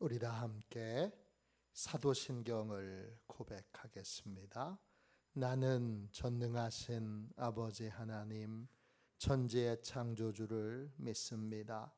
우리 다 함께 사도신경을 고백하겠습니다. 나는 전능하신 아버지 하나님, 천지의 창조주를 믿습니다.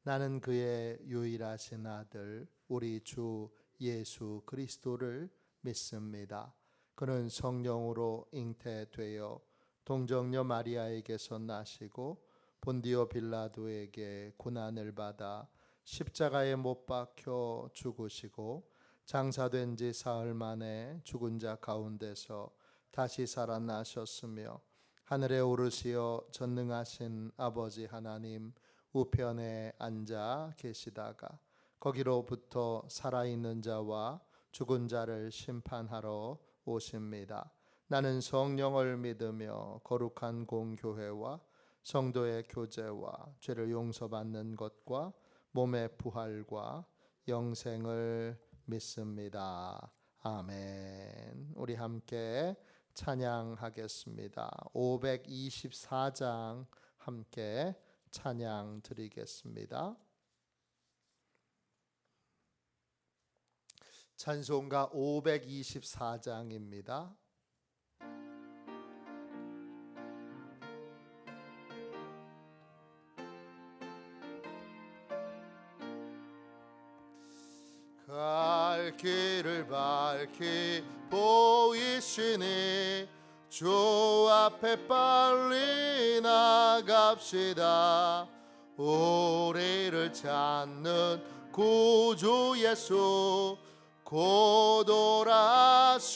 나는 그의 유일하신 아들 우리 주 예수 그리스도를 믿습니다. 그는 성령으로 잉태되어 동정녀 마리아에게서 나시고 본디오 빌라도에게 고난을 받아 십자가에 못 박혀 죽으시고 장사된 지 사흘 만에 죽은 자 가운데서 다시 살아나셨으며 하늘에 오르시어 전능하신 아버지 하나님 우편에 앉아 계시다가 거기로부터 살아있는 자와 죽은 자를 심판하러 오십니다. 나는 성령을 믿으며 거룩한 공교회와 성도의 교제와 죄를 용서받는 것과 몸의 부활과 영생을 믿습니다. 아멘. 우리 함께 찬양하겠습니다. 524장 함께 찬양 드리겠습니다. 찬송가 524장입니다. 갈 길을 밝히 보이시니 주 앞에 빨리 나갑시다. 우리를 찾는 구주 예수 곧 오라시네.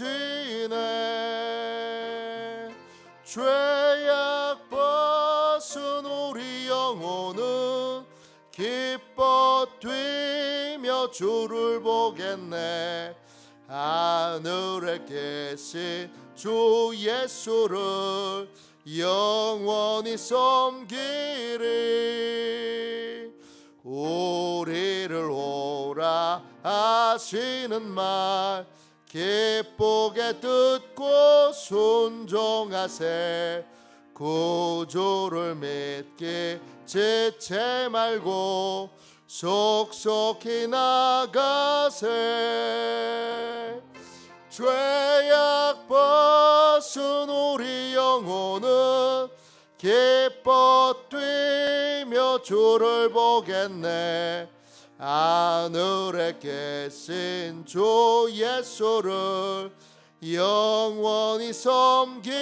죄악 벗은 우리 영혼은 기뻐 뛰며 주를 보겠네. 하늘에 계신 주 예수를 영원히 섬기리. 우리를 오라 하시는 말 기쁘게 듣고 순종하세. 구주를 믿기 지체 말고 속속히 나가세. 죄악 벗은 우리 영혼은 기뻐 뛰며 주를 보겠네. 하늘에 계신 주 예수를 영원히 섬기리.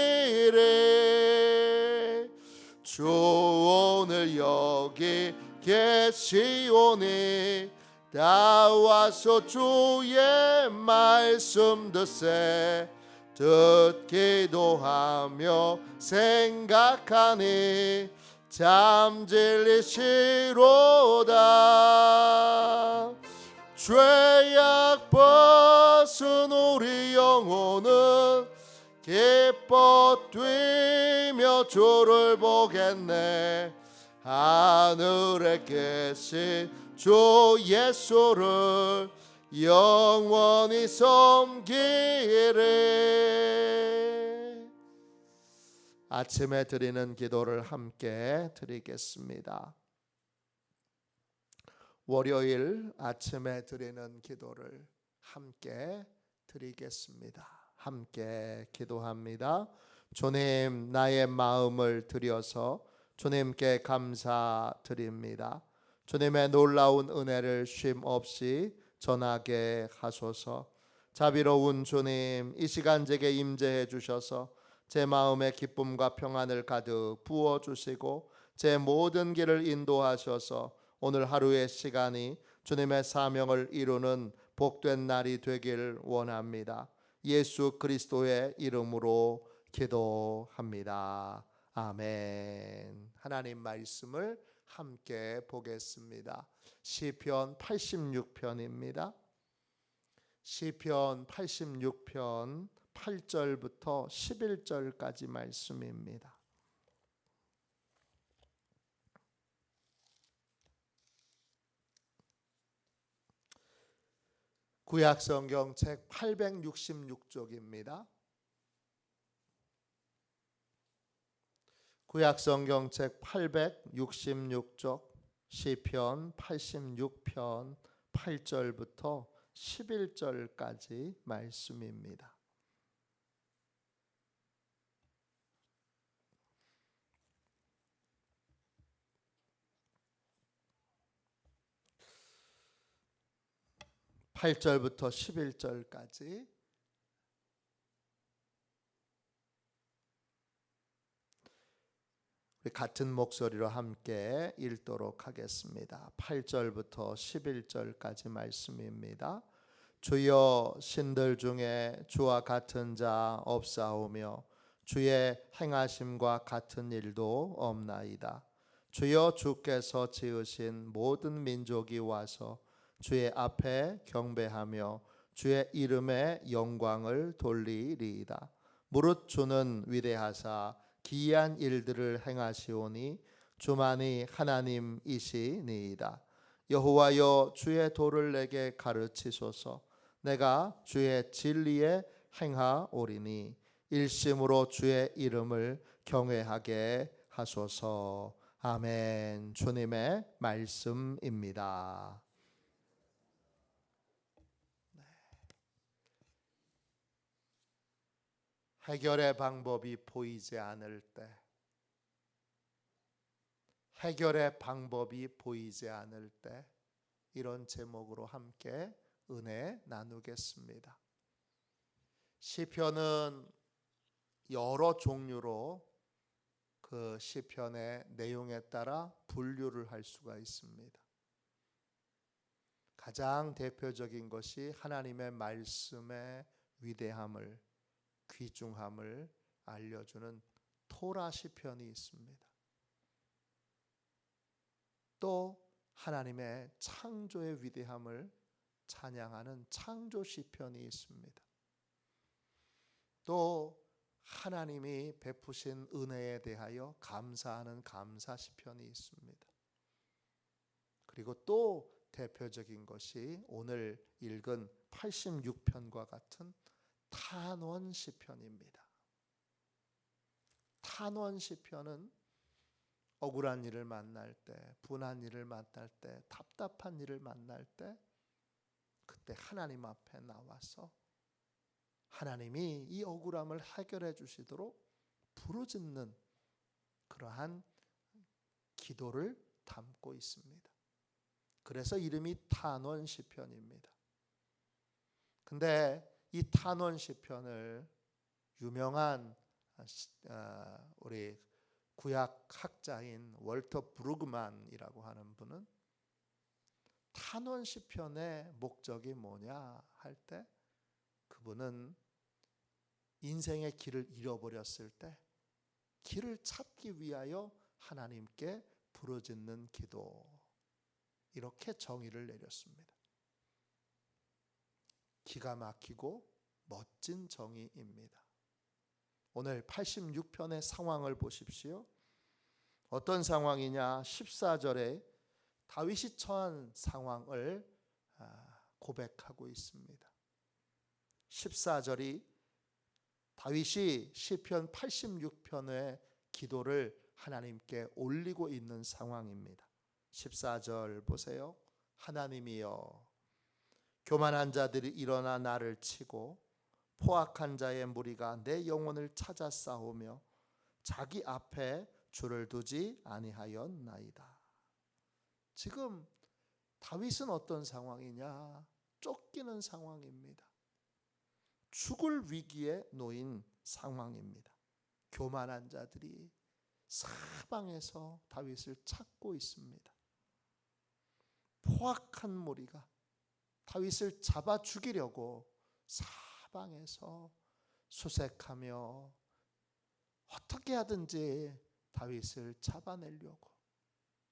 주 오늘 여기 계시오니 다 와서 주의 말씀 듣세. 듣기도 하며 생각하니 잠질리시로다. 죄악 벗은 우리 영혼은 기뻐 뛰며 주를 보겠네. 하늘에 계신 주 예수를 영원히 섬기리. 아침에 드리는 기도를 함께 드리겠습니다. 월요일 아침에 드리는 기도를 함께 드리겠습니다. 함께 기도합니다. 주님, 나의 마음을 드려서 주님께 감사드립니다. 주님의 놀라운 은혜를 쉼 없이 전하게 하소서. 자비로운 주님, 이 시간 제게 임재해 주셔서 제 마음에 기쁨과 평안을 가득 부어주시고 제 모든 길을 인도하셔서 오늘 하루의 시간이 주님의 사명을 이루는 복된 날이 되길 원합니다. 예수 그리스도의 이름으로 기도합니다. 아멘. 하나님 말씀을 함께 보겠습니다. 시편 86편입니다. 시편 86편 8절부터 11절까지 말씀입니다. 구약성경책 866쪽입니다. 구약성경책 866쪽 시편 86편 8절부터 11절까지 말씀입니다. (8절부터) (11절까지) 우리 같은 목소리로 함께 읽도록 하겠습니다. 8절부터 11절까지 말씀입니다. 주여, 신들 중에 주와 같은 자 없사오며 주의 행하심과 같은 일도 없나이다. 주여, 주께서 지으신 모든 민족이 와서 주의 앞에 경배하며 주의 이름의 영광을 돌리리이다. 무릇 주는 위대하사 기이한 일들을 행하시오니 주만이 하나님이시니이다. 여호와여, 주의 도를 내게 가르치소서. 내가 주의 진리에 행하오리니 일심으로 주의 이름을 경외하게 하소서. 아멘. 주님의 말씀입니다. 해결의 방법이 보이지 않을 때, 해결의 방법이 보이지 않을 때, 이런 제목으로 함께 은혜 나누겠습니다. 시편은 여러 종류로 그 시편의 내용에 따라 분류를 할 수가 있습니다. 가장 대표적인 것이 하나님의 말씀의 위대함을, 귀중함을 알려주는 토라 시편이 있습니다. 또 하나님의 창조의 위대함을 찬양하는 창조 시편이 있습니다. 또 하나님이 베푸신 은혜에 대하여 감사하는 감사 시편이 있습니다. 그리고 또 대표적인 것이 오늘 읽은 86편과 같은 탄원 시편입니다. 탄원 시편은 억울한 일을 만날 때, 분한 일을 만날 때, 답답한 일을 만날 때, 그때 하나님 앞에 나와서 하나님이 이 억울함을 해결해 주시도록 부르짖는 그러한 기도를 담고 있습니다. 그래서 이름이 탄원 시편입니다. 근데 이 탄원 시편을 유명한 우리 구약 학자인 월터 브루그만이라고 하는 분은 탄원 시편의 목적이 뭐냐 할 때, 그분은 인생의 길을 잃어버렸을 때 길을 찾기 위하여 하나님께 부르짖는 기도, 이렇게 정의를 내렸습니다. 기가 막히고 멋진 정의입니다. 오늘 86편의 상황을 보십시오. 어떤 상황이냐? 14절에 다윗이 처한 상황을 고백하고 있습니다. 14절이 다윗이 시편 86편의 기도를 하나님께 올리고 있는 상황입니다. 14절 보세요. 하나님이여, 교만한 자들이 일어나 나를 치고 포악한 자의 무리가 내 영혼을 찾아 싸우며 자기 앞에 줄을 두지 아니하였나이다. 지금 다윗은 어떤 상황이냐? 쫓기는 상황입니다. 죽을 위기에 놓인 상황입니다. 교만한 자들이 사방에서 다윗을 찾고 있습니다. 포악한 무리가 다윗을 잡아 죽이려고 사방에서 수색하며 어떻게 하든지 다윗을 잡아내려고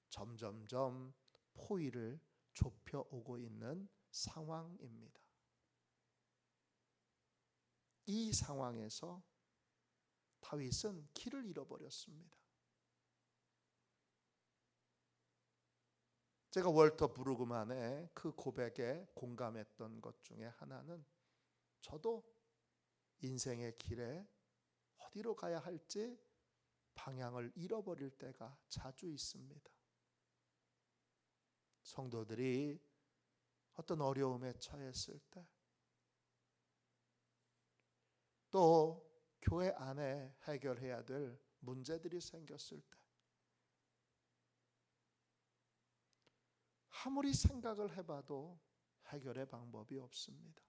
점점점 포위를 좁혀오고 있는 상황입니다. 이 상황에서 다윗은 길을 잃어버렸습니다. 제가 월터 브루그만의 그 고백에 공감했던 것 중에 하나는, 저도 인생의 길에 어디로 가야 할지 방향을 잃어버릴 때가 자주 있습니다. 성도들이 어떤 어려움에 처했을 때, 또 교회 안에 해결해야 될 문제들이 생겼을 때 아무리 생각을 해봐도 해결의 방법이 없습니다.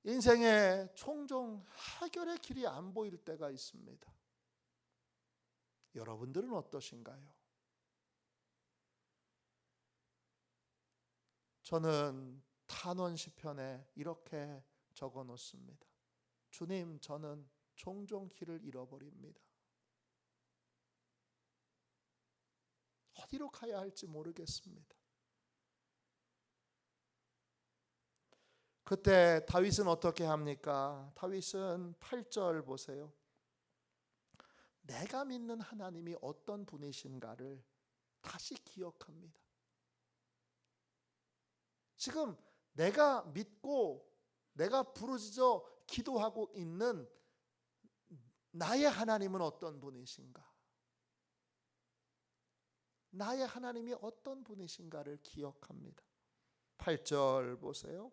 인생에 종종 해결의 길이 안 보일 때가 있습니다. 여러분들은 어떠신가요? 저는 탄원 시편에 이렇게 적어 놓습니다. 주님, 저는 종종 길을 잃어버립니다. 어디로 가야 할지 모르겠습니다. 그때 다윗은 어떻게 합니까? 다윗은 8절 보세요. 내가 믿는 하나님이 어떤 분이신가를 다시 기억합니다. 지금 내가 믿고 내가 부르짖어 기도하고 있는 나의 하나님은 어떤 분이신가? 나의 하나님이 어떤 분이신가를 기억합니다. 8절 보세요.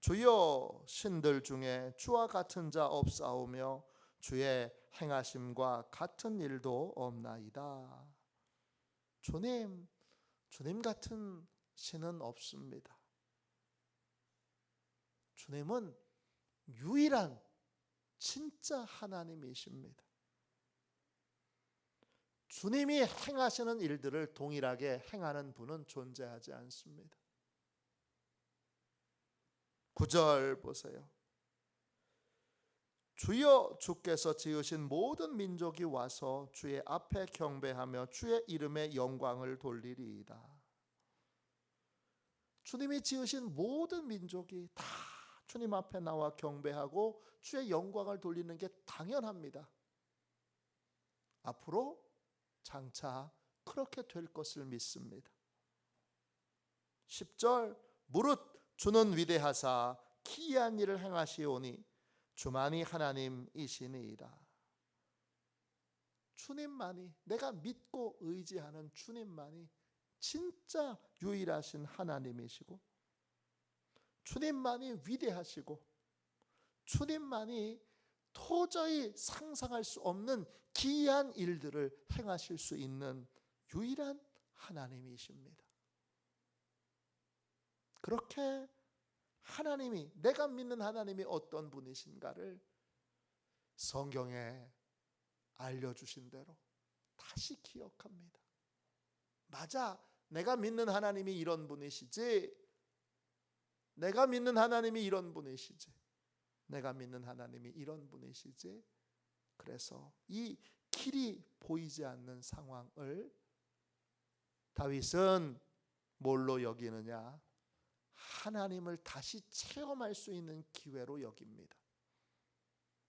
주여, 신들 중에 주와 같은 자 없사오며 주의 행하심과 같은 일도 없나이다. 주님 같은 신은 없습니다. 주님은 유일한 진짜 하나님이십니다. 주님이 행하시는 일들을 동일하게 행하는 분은 존재하지 않습니다. 9절 보세요. 주여, 주께서 지으신 모든 민족이 와서 주의 앞에 경배하며 주의 이름의 영광을 돌리리이다. 주님이 지으신 모든 민족이 다 주님 앞에 나와 경배하고 주의 영광을 돌리는 게 당연합니다. 앞으로 장차 그렇게 될 것을 믿습니다. 10절, 무릇 주는 위대하사 기이한 일을 행하시오니 주만이 하나님이시니이다. 주님만이, 내가 믿고 의지하는 주님만이 진짜 유일하신 하나님이시고, 주님만이 위대하시고, 주님만이 도저히 상상할 수 없는 기이한 일들을 행하실 수 있는 유일한 하나님이십니다. 그렇게 하나님이, 내가 믿는 하나님이 어떤 분이신가를 성경에 알려주신 대로 다시 기억합니다. 맞아, 내가 믿는 하나님이 이런 분이시지, 내가 믿는 하나님이 이런 분이시지, 내가 믿는 하나님이 이런 분이시지. 그래서 이 길이 보이지 않는 상황을 다윗은 뭘로 여기느냐? 하나님을 다시 체험할 수 있는 기회로 여깁니다.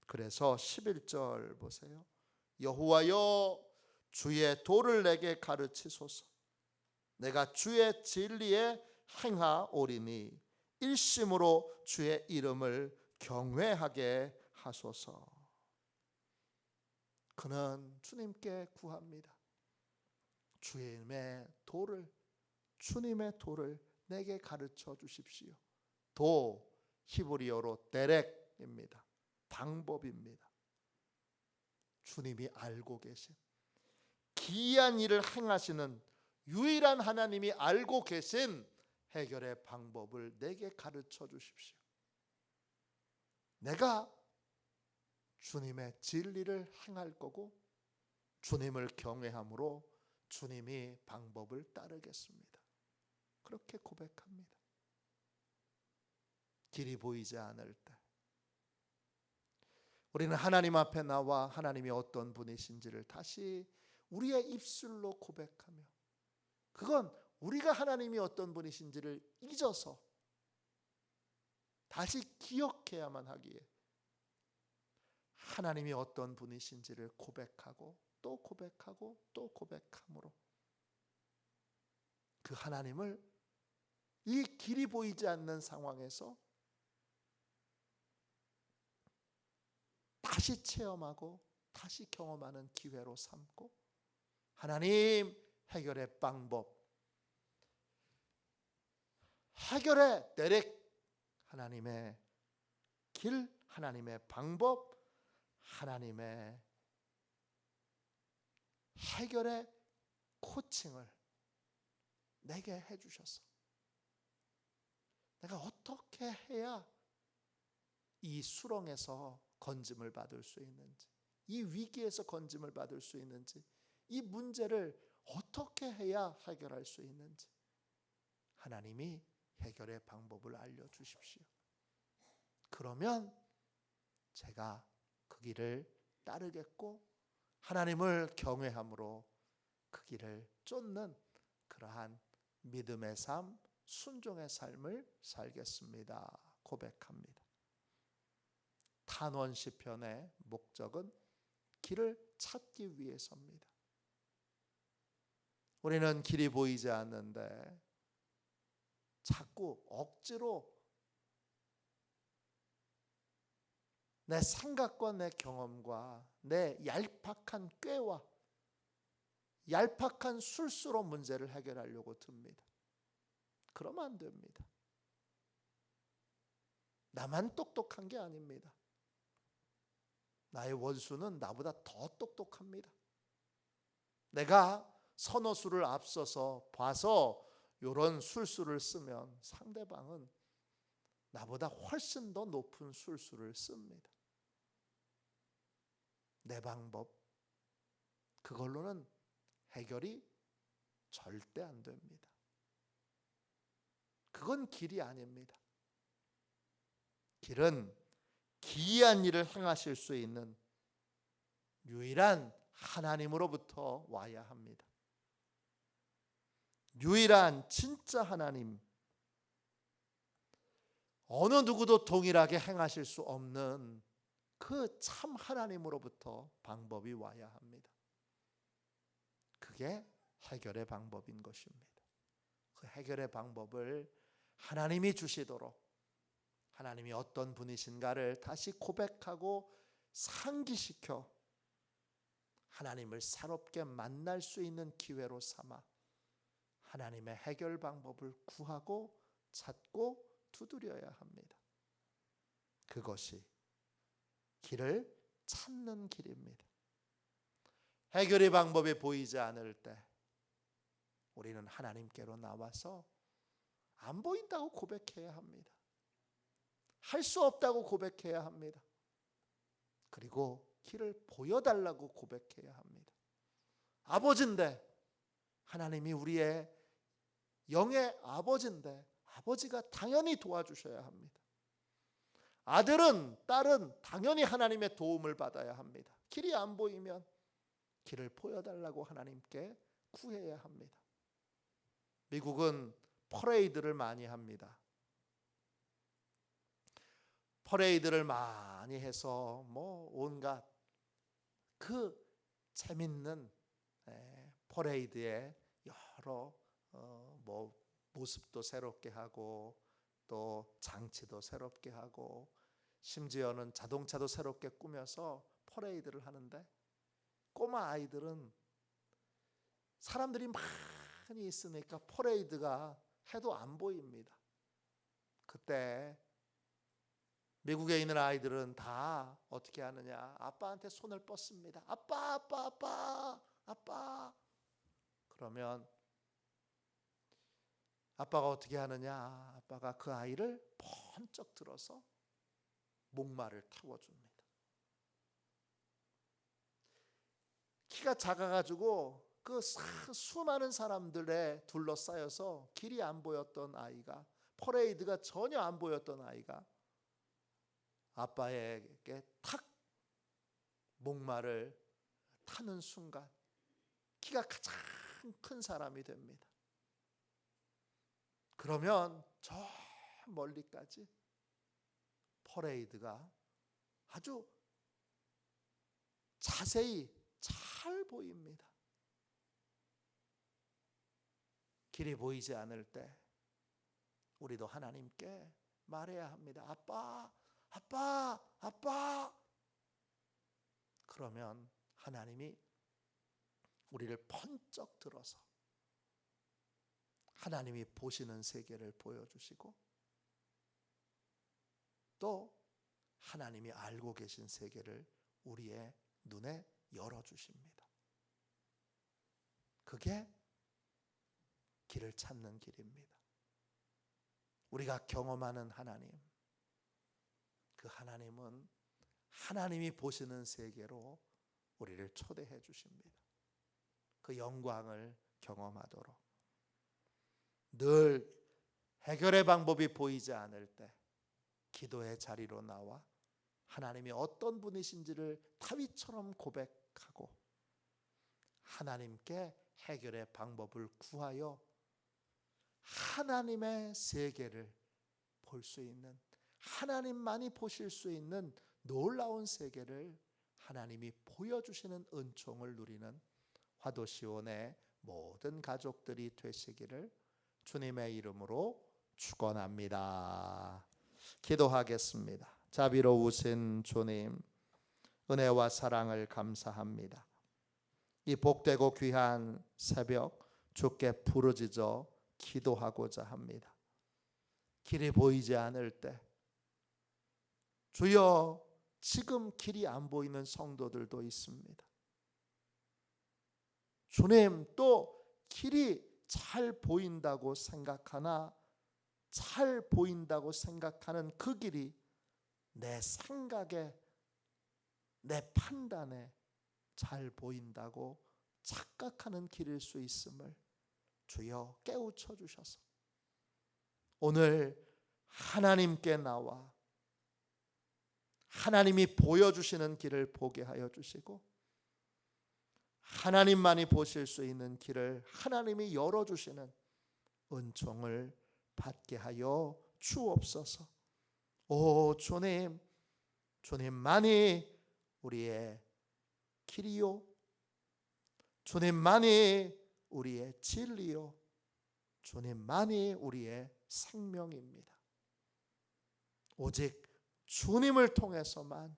그래서 11절 보세요. 여호와여, 주의 도를 내게 가르치소서. 내가 주의 진리에 행하오리니 일심으로 주의 이름을 경외하게 하소서. 그는 주님께 구합니다. 주님의 도를 내게 가르쳐 주십시오. 도, 히브리어로 데렉입니다. 방법입니다. 주님이 알고 계신, 기이한 일을 행하시는 유일한 하나님이 알고 계신 해결의 방법을 내게 가르쳐 주십시오. 내가 주님의 진리를 행할 거고 주님을 경외함으로 주님이 방법을 따르겠습니다. 그렇게 고백합니다. 길이 보이지 않을 때 우리는 하나님 앞에 나와 하나님이 어떤 분이신지를 다시 우리의 입술로 고백하며, 그건 우리가 하나님이 어떤 분이신지를 잊어서 다시 기억해야만 하기에 하나님이 어떤 분이신지를 고백하고 또 고백하고 또 고백함으로 그 하나님을 이 길이 보이지 않는 상황에서 다시 체험하고 다시 경험하는 기회로 삼고, 하나님 해결의 방법, 해결의 내렉, 하나님의 길, 하나님의 방법, 하나님의 해결의 코칭을 내게 해주셔서 내가 어떻게 해야 이 수렁에서 건짐을 받을 수 있는지, 이 위기에서 건짐을 받을 수 있는지, 이 문제를 어떻게 해야 해결할 수 있는지 하나님이 해결의 방법을 알려주십시오. 그러면 제가 그 길을 따르겠고 하나님을 경외함으로 그 길을 쫓는 그러한 믿음의 삶, 순종의 삶을 살겠습니다. 고백합니다. 탄원 시편의 목적은 길을 찾기 위해서입니다. 우리는 길이 보이지 않는데 자꾸 억지로 내 생각과 내 경험과 내 얄팍한 꾀와 얄팍한 술수로 문제를 해결하려고 듭니다. 그러면 안 됩니다. 나만 똑똑한 게 아닙니다. 나의 원수는 나보다 더 똑똑합니다. 내가 서너 수를 앞서서 봐서 이런 술수를 쓰면 상대방은 나보다 훨씬 더 높은 술수를 씁니다. 내 방법, 그걸로는 해결이 절대 안 됩니다. 그건 길이 아닙니다. 길은 기이한 일을 행하실 수 있는 유일한 하나님으로부터 와야 합니다. 유일한 진짜 하나님, 어느 누구도 동일하게 행하실 수 없는 그 참 하나님으로부터 방법이 와야 합니다. 그게 해결의 방법인 것입니다. 그 해결의 방법을 하나님이 주시도록, 하나님이 어떤 분이신가를 다시 고백하고 상기시켜 하나님을 새롭게 만날 수 있는 기회로 삼아 하나님의 해결 방법을 구하고 찾고 두드려야 합니다. 그것이 길을 찾는 길입니다. 해결의 방법이 보이지 않을 때 우리는 하나님께로 나와서 안 보인다고 고백해야 합니다. 할 수 없다고 고백해야 합니다. 그리고 길을 보여달라고 고백해야 합니다. 아버지인데, 하나님이 우리의 영의 아버지인데 아버지가 당연히 도와주셔야 합니다. 아들은, 딸은 당연히 하나님의 도움을 받아야 합니다. 길이 안 보이면 길을 보여달라고 하나님께 구해야 합니다. 미국은 퍼레이드를 많이 합니다. 퍼레이드를 많이 해서 온갖 그 재밌는 퍼레이드에 여러 모습도 새롭게 하고 또 장치도 새롭게 하고 심지어는 자동차도 새롭게 꾸며서 퍼레이드를 하는데 꼬마 아이들은 사람들이 많이 있으니까 퍼레이드가 해도 안 보입니다. 그때 미국에 있는 아이들은 다 어떻게 하느냐? 아빠한테 손을 뻗습니다. 아빠, 아빠, 아빠, 아빠. 그러면 아빠가 어떻게 하느냐? 아빠가 그 아이를 번쩍 들어서 목마를 태워줍니다. 키가 작아가지고 그 수많은 사람들에 둘러싸여서 길이 안 보였던 아이가, 퍼레이드가 전혀 안 보였던 아이가 아빠에게 탁 목마를 타는 순간 키가 가장 큰 사람이 됩니다. 그러면 저 멀리까지 퍼레이드가 아주 자세히 잘 보입니다. 길이 보이지 않을 때 우리도 하나님께 말해야 합니다. 아빠, 아빠, 아빠. 그러면 하나님이 우리를 번쩍 들어서 하나님이 보시는 세계를 보여주시고 또 하나님이 알고 계신 세계를 우리의 눈에 열어주십니다. 그게 길을 찾는 길입니다. 우리가 경험하는 하나님, 그 하나님은 하나님이 보시는 세계로 우리를 초대해 주십니다. 그 영광을 경험하도록 늘 해결의 방법이 보이지 않을 때 기도의 자리로 나와 하나님이 어떤 분이신지를 다윗처럼 고백하고 하나님께 해결의 방법을 구하여 하나님의 세계를 볼 수 있는, 하나님만이 보실 수 있는 놀라운 세계를 하나님이 보여주시는 은총을 누리는 화도시온의 모든 가족들이 되시기를 주님의 이름으로 축원합니다. 기도하겠습니다. 자비로우신 주님, 은혜와 사랑을 감사합니다. 이 복되고 귀한 새벽 주께 부르짖어 기도하고자 합니다. 길이 보이지 않을 때 주여, 지금 길이 안 보이는 성도들도 있습니다. 주님, 또 길이 잘 보인다고 생각하나 잘 보인다고 생각하는 그 길이 내 생각에, 내 판단에 잘 보인다고 착각하는 길일 수 있음을 주여 깨우쳐 주셔서 오늘 하나님께 나와 하나님이 보여주시는 길을 보게 하여 주시고 하나님만이 보실 수 있는 길을 하나님이 열어주시는 은총을 받게 하여 주옵소서. 오 주님, 주님만이 우리의 길이요, 주님만이 우리의 진리요, 주님만이 우리의 생명입니다. 오직 주님을 통해서만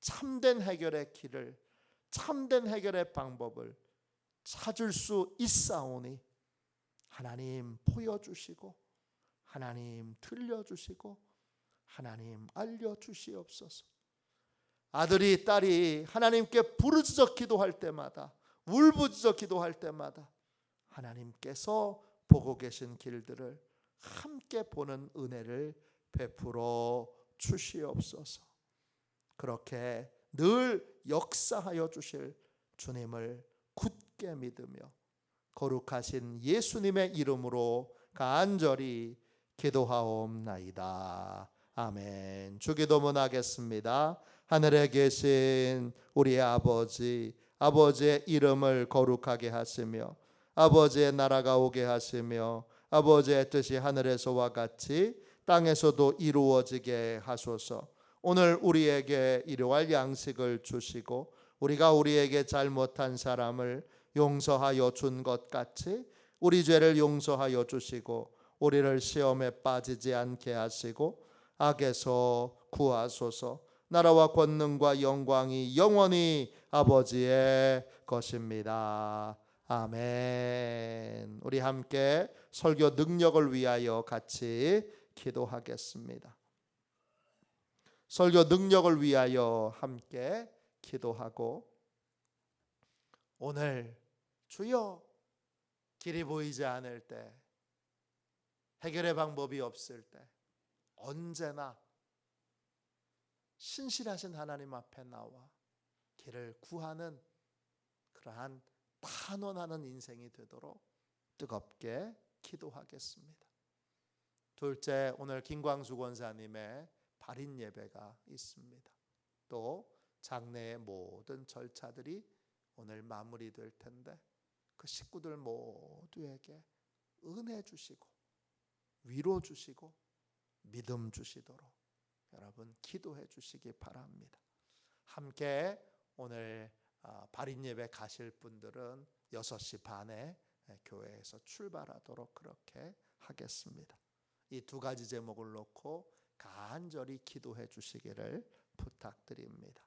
참된 해결의 길을, 참된 해결의 방법을 찾을 수 있사오니 하나님 보여주시고 하나님 들려주시고 하나님 알려주시옵소서. 아들이 딸이 하나님께 부르짖어 기도할 때마다, 울부짖어 기도할 때마다 하나님께서 보고 계신 길들을 함께 보는 은혜를 베풀어 주시옵소서. 그렇게 늘 역사하여 주실 주님을 굳게 믿으며 거룩하신 예수님의 이름으로 간절히 기도하옵나이다. 아멘. 주기도문 하겠습니다. 하늘에 계신 우리 아버지, 아버지의 이름을 거룩하게 하시며 아버지의 나라가 오게 하시며 아버지의 뜻이 하늘에서와 같이 땅에서도 이루어지게 하소서. 오늘 우리에게 일용할 양식을 주시고 우리가 우리에게 잘못한 사람을 용서하여 준 것 같이 우리 죄를 용서하여 주시고 우리를 시험에 빠지지 않게 하시고 악에서 구하소서. 나라와 권능과 영광이 영원히 아버지의 것입니다. 아멘. 우리 함께 설교 능력을 위하여 같이 기도하겠습니다. 설교 능력을 위하여 함께 기도하고 오늘 주여, 길이 보이지 않을 때, 해결의 방법이 없을 때 언제나 신실하신 하나님 앞에 나와 길을 구하는 그러한 탄원하는 인생이 되도록 뜨겁게 기도하겠습니다. 둘째, 오늘 김광수 권사님의 발인 예배가 있습니다. 또 장례의 모든 절차들이 오늘 마무리될 텐데 그 식구들 모두에게 은혜 주시고 위로 주시고 믿음 주시도록 여러분 기도해 주시기 바랍니다. 함께 오늘 발인 예배 가실 분들은 6시 반에 교회에서 출발하도록 그렇게 하겠습니다. 이 두 가지 제목을 놓고 간절히 기도해 주시기를 부탁드립니다.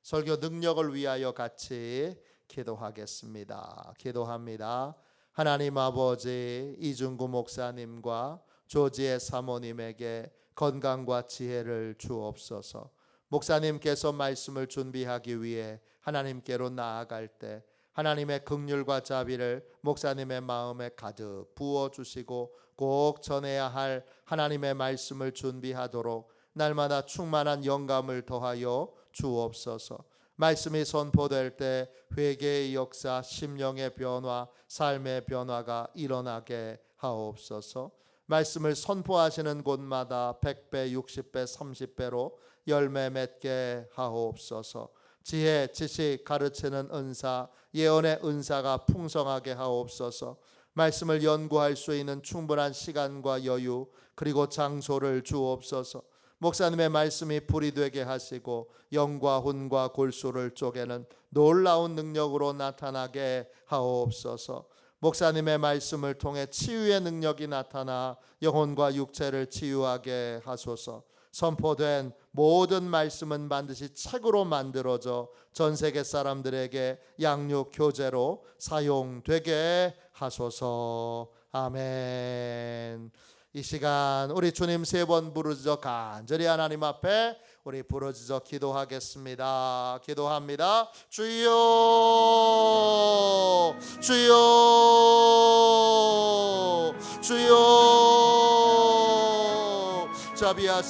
설교 능력을 위하여 같이 기도하겠습니다. 기도합니다. 하나님 아버지, 이중구 목사님과 조지의 사모님에게 건강과 지혜를 주옵소서. 목사님께서 말씀을 준비하기 위해 하나님께로 나아갈 때 하나님의 긍휼과 자비를 목사님의 마음에 가득 부어주시고 꼭 전해야 할 하나님의 말씀을 준비하도록 날마다 충만한 영감을 더하여 주옵소서. 말씀이 선포될 때 회개의 역사, 심령의 변화, 삶의 변화가 일어나게 하옵소서. 말씀을 선포하시는 곳마다 100배, 60배, 30배로 열매 맺게 하옵소서. 지혜, 지식, 가르치는 은사, 예언의 은사가 풍성하게 하옵소서. 말씀을 연구할 수 있는 충분한 시간과 여유 그리고 장소를 주옵소서. 목사님의 말씀이 불이 되게 하시고 영과 혼과 골수를 쪼개는 놀라운 능력으로 나타나게 하옵소서. 목사님의 말씀을 통해 치유의 능력이 나타나 영혼과 육체를 치유하게 하소서. 선포된 모든 말씀은 반드시 책으로 만들어져 전 세계 사람들에게 양육 교재로 사용되게 하소서. 아멘. 이 시간 우리 주님 3번 부르짖어 간절히 하나님 앞에 우리 부르짖어 기도하겠습니다. 기도합니다. 주여, 주여, 주여, 자비하시